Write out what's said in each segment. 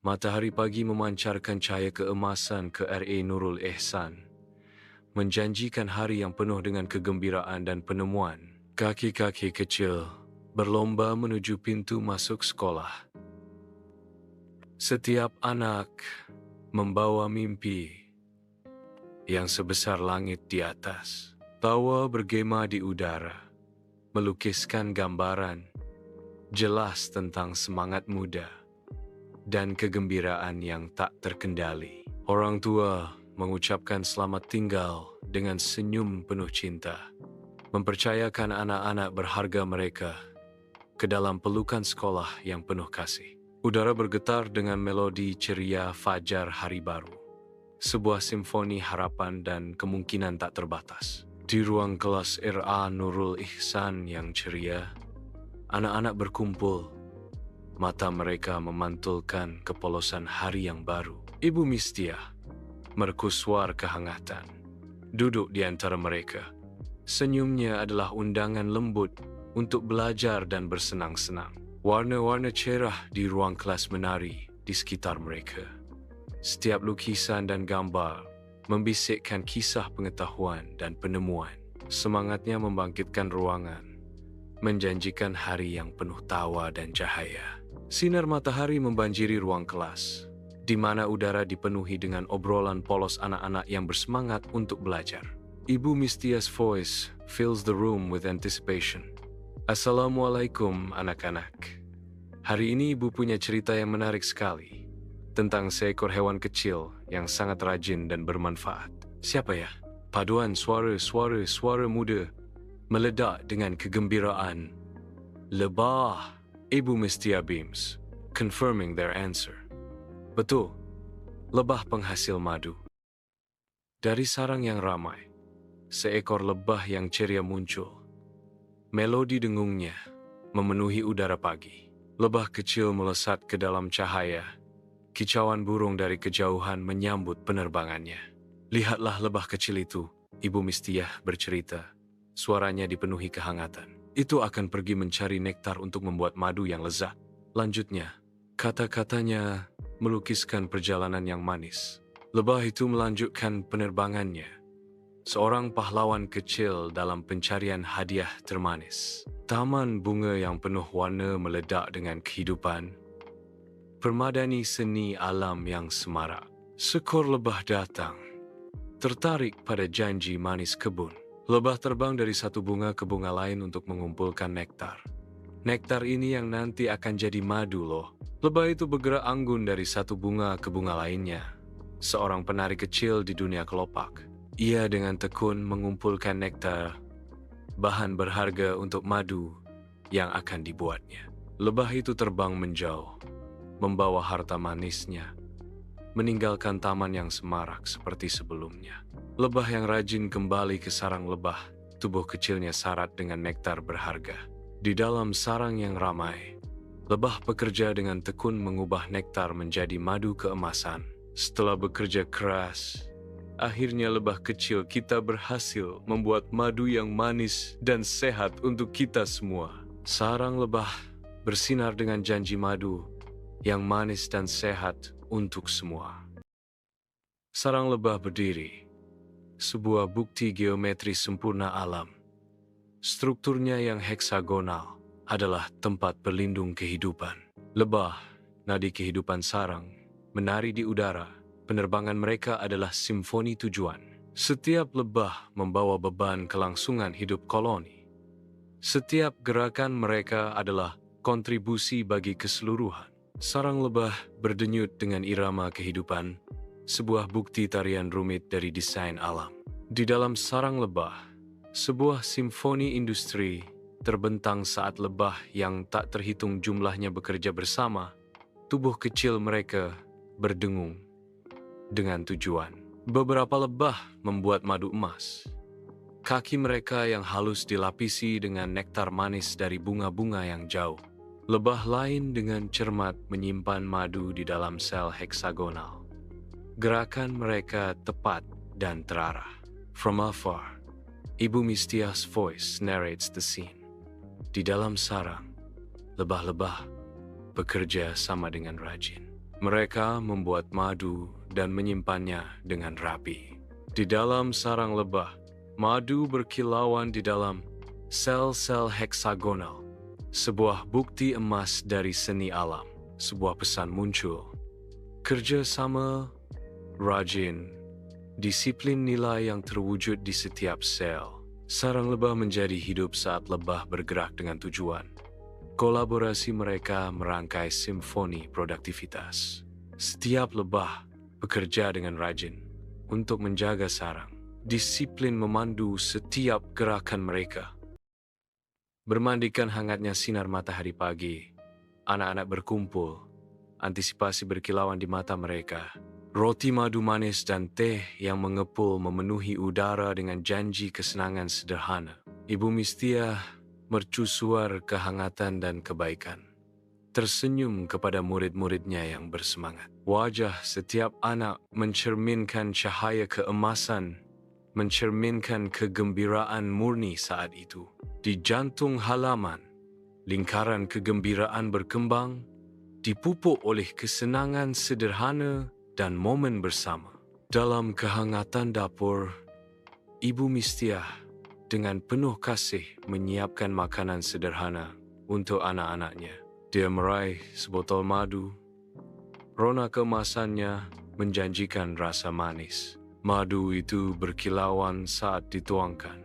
Matahari pagi memancarkan cahaya keemasan ke RA Nurul Ihsan, menjanjikan hari yang penuh dengan kegembiraan dan penemuan. Kaki-kaki kecil berlomba menuju pintu masuk sekolah. Setiap anak membawa mimpi yang sebesar langit di atas. Tawa bergema di udara, melukiskan gambaran jelas tentang semangat muda dan kegembiraan yang tak terkendali. Orang tua mengucapkan selamat tinggal dengan senyum penuh cinta, mempercayakan anak-anak berharga mereka ke dalam pelukan sekolah yang penuh kasih. Udara bergetar dengan melodi ceria fajar hari baru, sebuah simfoni harapan dan kemungkinan tak terbatas. Di ruang kelas RA Nurul Ihsan yang ceria, anak-anak berkumpul, mata mereka memantulkan kepolosan hari yang baru. Ibu Mistiah merkusuar kehangatan, duduk di antara mereka. Senyumnya adalah undangan lembut untuk belajar dan bersenang-senang. Warna-warna cerah di ruang kelas menari di sekitar mereka. Setiap lukisan dan gambar membisikkan kisah pengetahuan dan penemuan. Semangatnya membangkitkan ruangan, menjanjikan hari yang penuh tawa dan cahaya. Sinar matahari membanjiri ruang kelas, di mana udara dipenuhi dengan obrolan polos anak-anak yang bersemangat untuk belajar. Ibu Mistiah's voice fills the room with anticipation. Assalamualaikum anak-anak. Hari ini ibu punya cerita yang menarik sekali tentang seekor hewan kecil yang sangat rajin dan bermanfaat. Siapa ya? Paduan suara muda meledak dengan kegembiraan. Lebah. Ibu Mistiah beams, confirming their answer. Betul, lebah penghasil madu. Dari sarang yang ramai, seekor lebah yang ceria muncul. Melodi dengungnya memenuhi udara pagi. Lebah kecil melesat ke dalam cahaya. Kicauan burung dari kejauhan menyambut penerbangannya. Lihatlah lebah kecil itu, Ibu Mistiah bercerita. Suaranya dipenuhi kehangatan. Itu akan pergi mencari nektar untuk membuat madu yang lezat. Lanjutnya, kata-katanya melukiskan perjalanan yang manis. Lebah itu melanjutkan penerbangannya. Seorang pahlawan kecil dalam pencarian hadiah termanis. Taman bunga yang penuh warna meledak dengan kehidupan. Permadani seni alam yang semarak. Seekor lebah datang, tertarik pada janji manis kebun. Lebah terbang dari satu bunga ke bunga lain untuk mengumpulkan nektar. Nektar ini yang nanti akan jadi madu loh. Lebah itu bergerak anggun dari satu bunga ke bunga lainnya. Seorang penari kecil di dunia kelopak. Ia dengan tekun mengumpulkan nektar, bahan berharga untuk madu yang akan dibuatnya. Lebah itu terbang menjauh, membawa harta manisnya, meninggalkan taman yang semarak seperti sebelumnya. Lebah yang rajin kembali ke sarang lebah, tubuh kecilnya syarat dengan nektar berharga. Di dalam sarang yang ramai, lebah bekerja dengan tekun mengubah nektar menjadi madu keemasan. Setelah bekerja keras, akhirnya lebah kecil kita berhasil membuat madu yang manis dan sehat untuk kita semua. Sarang lebah bersinar dengan janji madu yang manis dan sehat untuk semua. Sarang lebah berdiri, sebuah bukti geometri sempurna alam. Strukturnya yang heksagonal adalah tempat berlindung kehidupan. Lebah, nadi kehidupan sarang, menari di udara. Penerbangan mereka adalah simfoni tujuan. Setiap lebah membawa beban kelangsungan hidup koloni. Setiap gerakan mereka adalah kontribusi bagi keseluruhan. Sarang lebah berdenyut dengan irama kehidupan, sebuah bukti tarian rumit dari desain alam. Di dalam sarang lebah, sebuah simfoni industri terbentang saat lebah yang tak terhitung jumlahnya bekerja bersama. Tubuh kecil mereka berdengung dengan tujuan. Beberapa lebah membuat madu emas. Kaki mereka yang halus dilapisi dengan nektar manis dari bunga-bunga yang jauh. Lebah lain dengan cermat menyimpan madu di dalam sel heksagonal. Gerakan mereka tepat dan terarah. From afar, Ibu Mistiah's voice narrates the scene. Di dalam sarang, lebah-lebah bekerja sama dengan rajin. Mereka membuat madu dan menyimpannya dengan rapi. Di dalam sarang lebah, madu berkilauan di dalam sel-sel heksagonal. Sebuah bukti emas dari seni alam. Sebuah pesan muncul. Kerja sama, rajin, disiplin nilai yang terwujud di setiap sel. Sarang lebah menjadi hidup saat lebah bergerak dengan tujuan. Kolaborasi mereka merangkai simfoni produktivitas. Setiap lebah bekerja dengan rajin untuk menjaga sarang. Disiplin memandu setiap gerakan mereka. Bermandikan hangatnya sinar matahari pagi, anak-anak berkumpul, antisipasi berkilauan di mata mereka. Roti madu manis dan teh yang mengepul memenuhi udara dengan janji kesenangan sederhana. Ibu Mistia mercusuar kehangatan dan kebaikan. Tersenyum kepada murid-muridnya yang bersemangat. Wajah setiap anak mencerminkan cahaya keemasan, mencerminkan kegembiraan murni saat itu. Di jantung halaman, lingkaran kegembiraan berkembang, dipupuk oleh kesenangan sederhana dan momen bersama. Dalam kehangatan dapur, Ibu Mistiah dengan penuh kasih menyiapkan makanan sederhana untuk anak-anaknya. Dia meraih sebotol madu. Rona kemasannya menjanjikan rasa manis. Madu itu berkilauan saat dituangkan.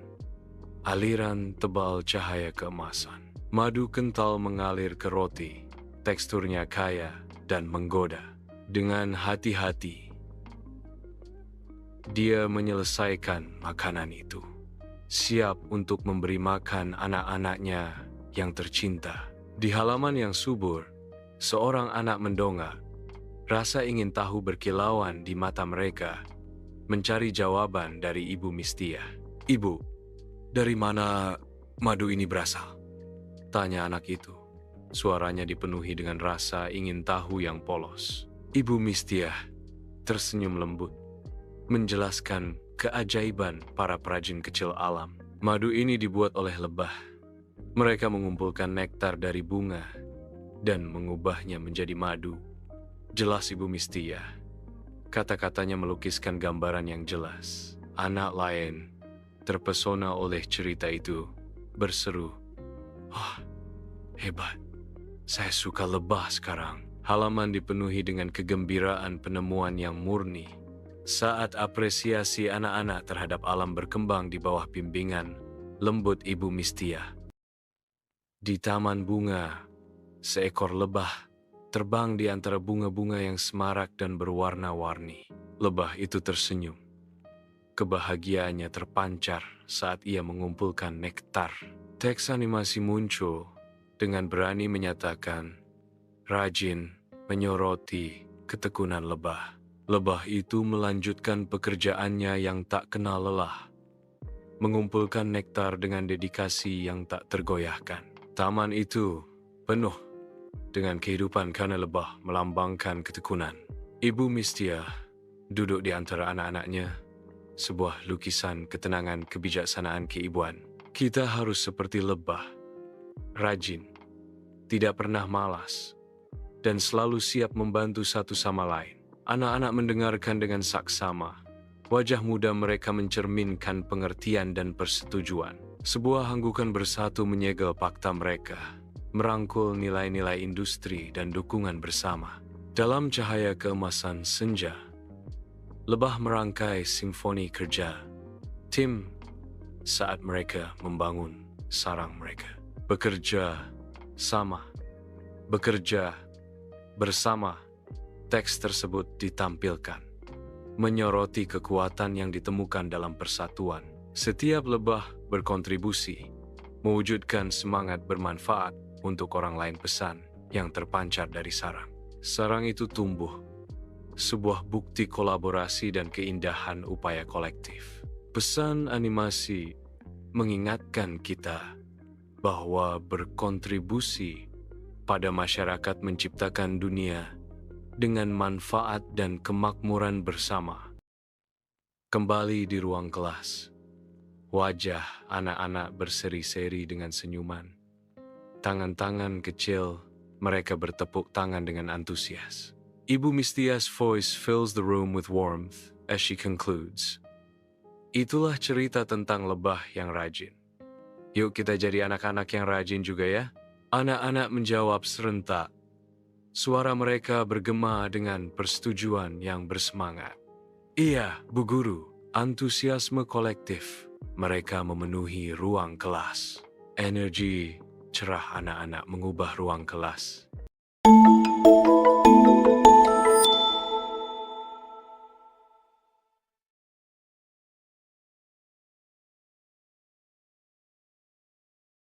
Aliran tebal cahaya keemasan. Madu kental mengalir ke roti. Teksturnya kaya dan menggoda. Dengan hati-hati, dia menyelesaikan makanan itu. Siap untuk memberi makan anak-anaknya yang tercinta. Di halaman yang subur, seorang anak mendongak. Rasa ingin tahu berkilauan di mata mereka, mencari jawaban dari Ibu Mistia. "Ibu, dari mana madu ini berasal?" tanya anak itu. Suaranya dipenuhi dengan rasa ingin tahu yang polos. Ibu Mistia tersenyum lembut, menjelaskan keajaiban para perajin kecil alam. Madu ini dibuat oleh lebah. Mereka mengumpulkan nektar dari bunga dan mengubahnya menjadi madu. Jelas Ibu Mistia. Kata-katanya melukiskan gambaran yang jelas. Anak lain terpesona oleh cerita itu, berseru, "Wah, hebat. Saya suka lebah sekarang." Halaman dipenuhi dengan kegembiraan penemuan yang murni. Saat apresiasi anak-anak terhadap alam berkembang di bawah bimbingan lembut Ibu Mistia. Di taman bunga, seekor lebah terbang di antara bunga-bunga yang semarak dan berwarna-warni. Lebah itu tersenyum. Kebahagiaannya terpancar saat ia mengumpulkan nektar. Teks animasi muncul dengan berani menyatakan, rajin menyoroti ketekunan lebah. Lebah itu melanjutkan pekerjaannya yang tak kenal lelah, mengumpulkan nektar dengan dedikasi yang tak tergoyahkan. Taman itu penuh dengan kehidupan karena lebah melambangkan ketekunan. Ibu Mistia duduk di antara anak-anaknya, sebuah lukisan ketenangan kebijaksanaan keibuan. Kita harus seperti lebah, rajin, tidak pernah malas, dan selalu siap membantu satu sama lain. Anak-anak mendengarkan dengan saksama. Wajah muda mereka mencerminkan pengertian dan persetujuan. Sebuah hanggukan bersatu menyegel fakta mereka, merangkul nilai-nilai industri dan dukungan bersama. Dalam cahaya keemasan senja, lebah merangkai simfoni kerja tim saat mereka membangun sarang mereka. Bekerja sama, bekerja bersama. Teks tersebut ditampilkan, menyoroti kekuatan yang ditemukan dalam persatuan. Setiap lebah berkontribusi, mewujudkan semangat bermanfaat untuk orang lain. Pesan yang terpancar dari sarang. Sarang itu tumbuh, sebuah bukti kolaborasi dan keindahan upaya kolektif. Pesan animasi mengingatkan kita bahwa berkontribusi pada masyarakat menciptakan dunia dengan manfaat dan kemakmuran bersama. Kembali di ruang kelas, wajah anak-anak berseri-seri dengan senyuman. Tangan-tangan kecil mereka bertepuk tangan dengan antusias. Ibu Mistia's voice fills the room with warmth as she concludes. Itulah cerita tentang lebah yang rajin. Yuk kita jadi anak-anak yang rajin juga ya. Anak-anak menjawab serentak. Suara mereka bergema dengan persetujuan yang bersemangat. Iya, Bu Guru, antusiasme kolektif. Mereka memenuhi ruang kelas. Energi cerah anak-anak mengubah ruang kelas.